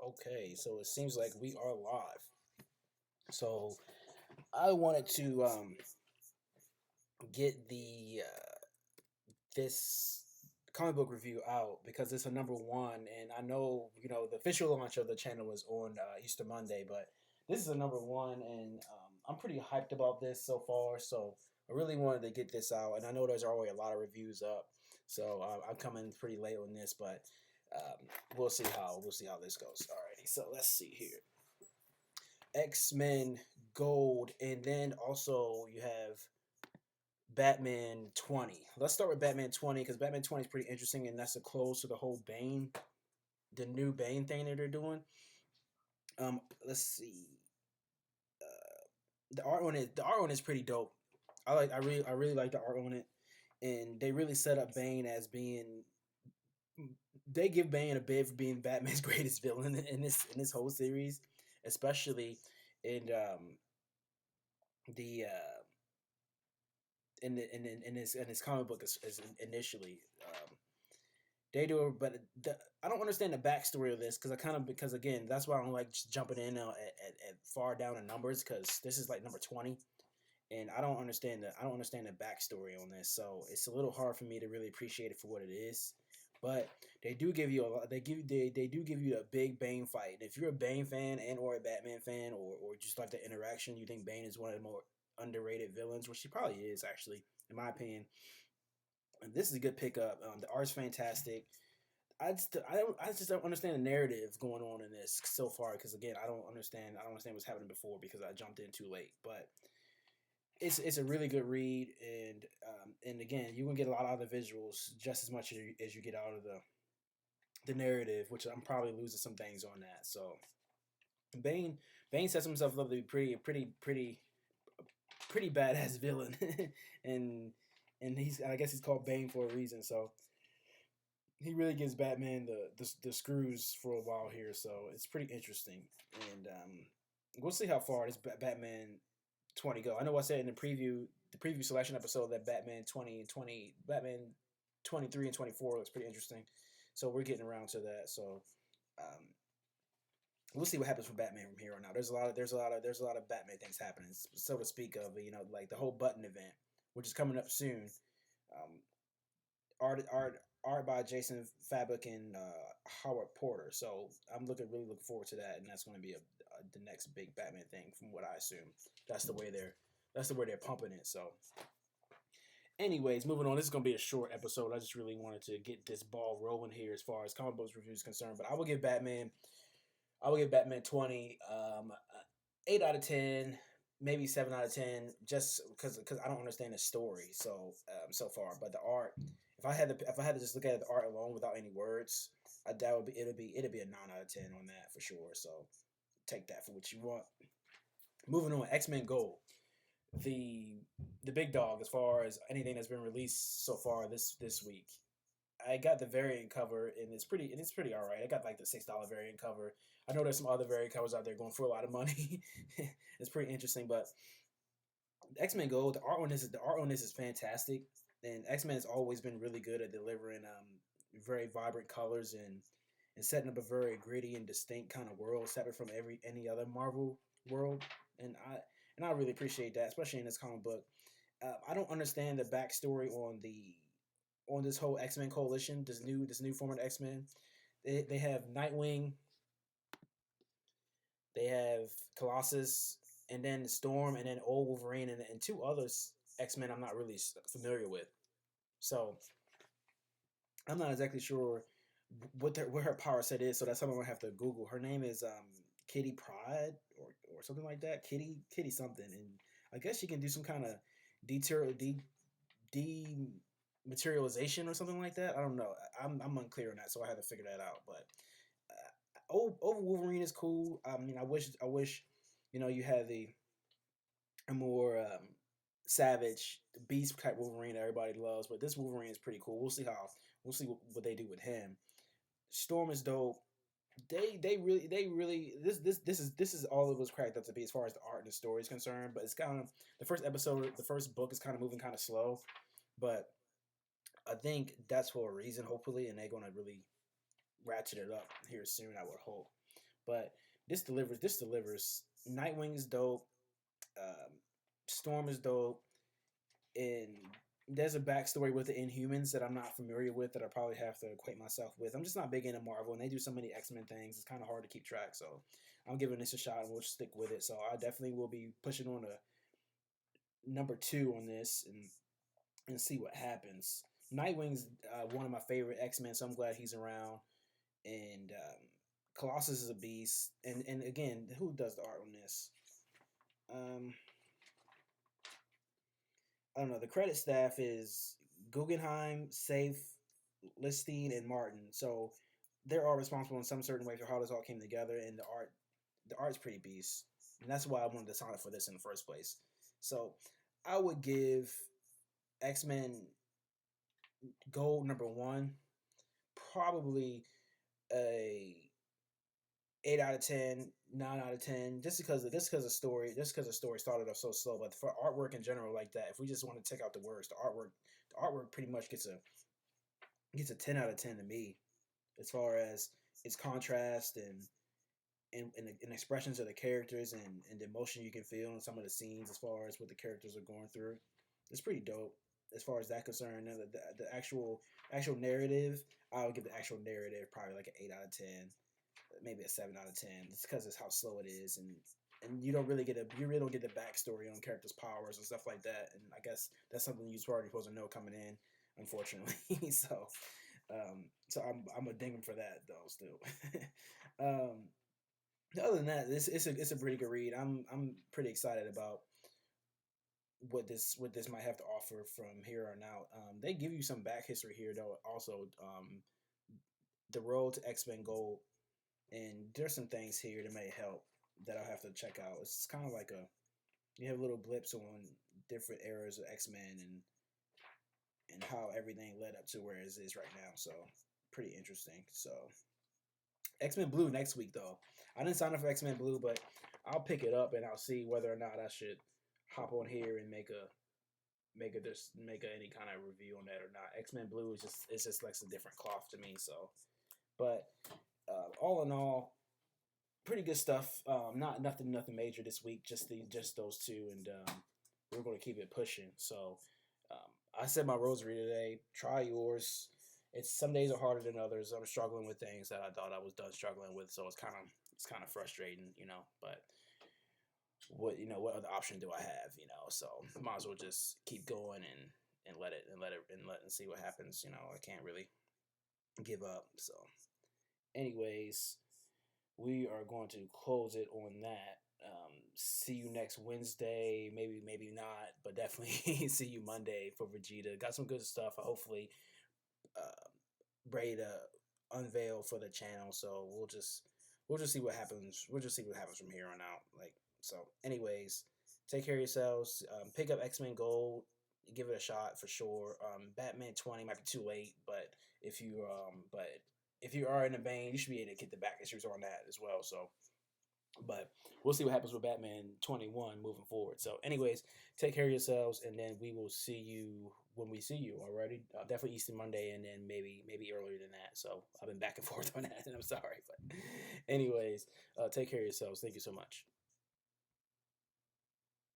Okay, so it seems like we are live. So I wanted to get the this comic book review out because it's a number one, and I know the official launch of the channel was on Easter Monday, but this is a number one, and I'm pretty hyped about this so far. So I really wanted to get this out, and I know there's already a lot of reviews up, so I'm coming pretty late on this, but we'll see how this goes. Alrighty, so let's see here. X-Men Gold, and then also you have Batman 20. Let's start with Batman 20 because Batman 20 is pretty interesting, and that's a close to the whole Bane, the new Bane thing that they're doing. Let's see. The art on it is pretty dope. I really like the art on it, and they really set up Bane as being. They give Bane a bid for being Batman's greatest villain in this whole series, especially in the in this comic book is initially. They do it, but I don't understand the backstory of this because again that's why I don't like just jumping in at far down in numbers because this is like number 20, and I don't understand the backstory on this, so it's a little hard for me to really appreciate it for what it is. But they do give you a lot. They do give you a big Bane fight. If you're a Bane fan and or a Batman fan or just like the interaction, you think Bane is one of the more underrated villains, which he probably is actually, in my opinion. And this is a good pickup. The art's fantastic. I just don't understand the narrative going on in this so far because again I don't understand what's happening before because I jumped in too late. But it's a really good read, and again you can get a lot out of the visuals just as much as you get out of the narrative, which I'm probably losing some things on that. So Bane Bane sets himself up to be pretty badass villain, and I guess he's called Bane for a reason. So he really gives Batman the screws for a while here. So it's pretty interesting, and we'll see how far this Batman 20 go. I know I said in the preview selection episode that Batman 20 and 20 Batman 23 and 24 looks pretty interesting. So we're getting around to that. So um, we'll see what happens for Batman from here on out. There's a lot of Batman things happening, so to speak of. Like the whole Button event, which is coming up soon. Um, art by Jason Fabok and Howard Porter. So I'm really looking forward to that, and that's going to be the next big Batman thing, from what I assume. That's the way they're pumping it. So, anyways, moving on. This is going to be a short episode. I just really wanted to get this ball rolling here as far as comic books reviews is concerned. But I will give Batman 20 8 out of 10, maybe 7 out of 10, just because I don't understand the story so far. But the art, if I had to just look at the art alone without any words, that would be it'd be a 9 out of 10 on that for sure. So take that for what you want. Moving on, X-Men Gold, the the big dog as far as anything that's been released so far this week. I got the variant cover, and it's pretty all right. I got like the $6 variant cover. I know there's some other variant covers out there going for a lot of money. It's pretty interesting, but X Men Gold, the art on this is fantastic, and X Men has always been really good at delivering very vibrant colors and setting up a very gritty and distinct kind of world separate from any other Marvel world, and I really appreciate that, especially in this comic book. I don't understand the backstory on this whole X Men coalition, this new form of X Men. They have Nightwing, they have Colossus, and then Storm, and then Old Wolverine, and two others X Men I'm not really familiar with. So I'm not exactly sure what her power set is. So that's something I have to Google. Her name is Kitty Pride or something like that. Kitty something, and I guess she can do some kind of detail dematerialization or something like that. I don't know. I'm unclear on that, so I had to figure that out. But over Wolverine is cool. I mean, I wish you had a more savage beast type Wolverine that everybody loves, but this Wolverine is pretty cool. We'll see what they do with him. Storm is dope. They really this is all it was cracked up to be as far as the art and the story is concerned. But it's kind of the first book is kind of moving kind of slow, but I think that's for a reason, hopefully, and they're gonna really ratchet it up here soon. I would hope. but this delivers. This delivers. Nightwing is dope. Um, Storm is dope, and there's a backstory with the Inhumans that I'm not familiar with that I probably have to acquaint myself with. I'm just not big into Marvel, and they do so many X-Men things. It's kind of hard to keep track. So I'm giving this a shot, and we'll stick with it. So I definitely will be pushing on a number 2 on this and see what happens. Nightwing's one of my favorite X-Men, so I'm glad he's around. And Colossus is a beast. And again, who does the art on this? I don't know. The credit staff is Guggenheim, Safe, Listine, and Martin. So they're all responsible in some certain way for how this all came together. And the art's pretty beast, and that's why I wanted to sign up for this in the first place. So I would give X-Men Gold #1 probably a 8 out of 10, 9 out of 10, just because the story, started off so slow. But for artwork in general, like that, if we just want to take out the words, the artwork pretty much gets a 10 out of 10 to me, as far as its contrast and expressions of the characters and the emotion you can feel in some of the scenes, as far as what the characters are going through. It's pretty dope as far as that concerned. And the actual narrative, I would give the actual narrative probably like an 8 out of 10, maybe a 7 out of 10. It's because it's how slow it is, and you really don't get the backstory on characters' powers and stuff like that. And I guess that's something you're already supposed to know coming in, unfortunately. So I'm a ding him for that though. Still, other than that, it's a pretty good read. I'm pretty excited about what this might have to offer from here on out. They give you some back history here though. Also, the road to X-Men Gold, and there's some things here that may help that I'll have to check out. It's kind of like you have little blips on different eras of X-Men and how everything led up to where it is right now. So pretty interesting. So X-Men Blue next week though. I didn't sign up for X-Men Blue, but I'll pick it up and I'll see whether or not I should hop on here and make any kind of review on that or not. X-Men Blue is just like a different cloth to me. So, but all in all, pretty good stuff. Not nothing major this week. Just those two, and we're going to keep it pushing. So I said my rosary today. Try yours. Some days are harder than others. I'm struggling with things that I thought I was done struggling with, so it's kind of frustrating, But what other option do I have, So might as well just keep going and let it and see what happens. I can't really give up. So, anyways, we are going to close it on that. See you next Wednesday. Maybe not, but definitely see you Monday for Vegeta. Got some good stuff. Hopefully, ready to unveil for the channel. So we'll just see what happens. We'll just see what happens from here on out. So. Anyways, take care of yourselves. Pick up X-Men Gold. Give it a shot for sure. Batman 20 might be too late, but if you are in the vein, you should be able to get the back issues on that as well. So, but we'll see what happens with Batman 21 moving forward. So, anyways, take care of yourselves, and then we will see you when we see you. Alrighty, definitely Easter Monday, and then maybe earlier than that. So I've been back and forth on that, and I'm sorry, but anyways, take care of yourselves. Thank you so much.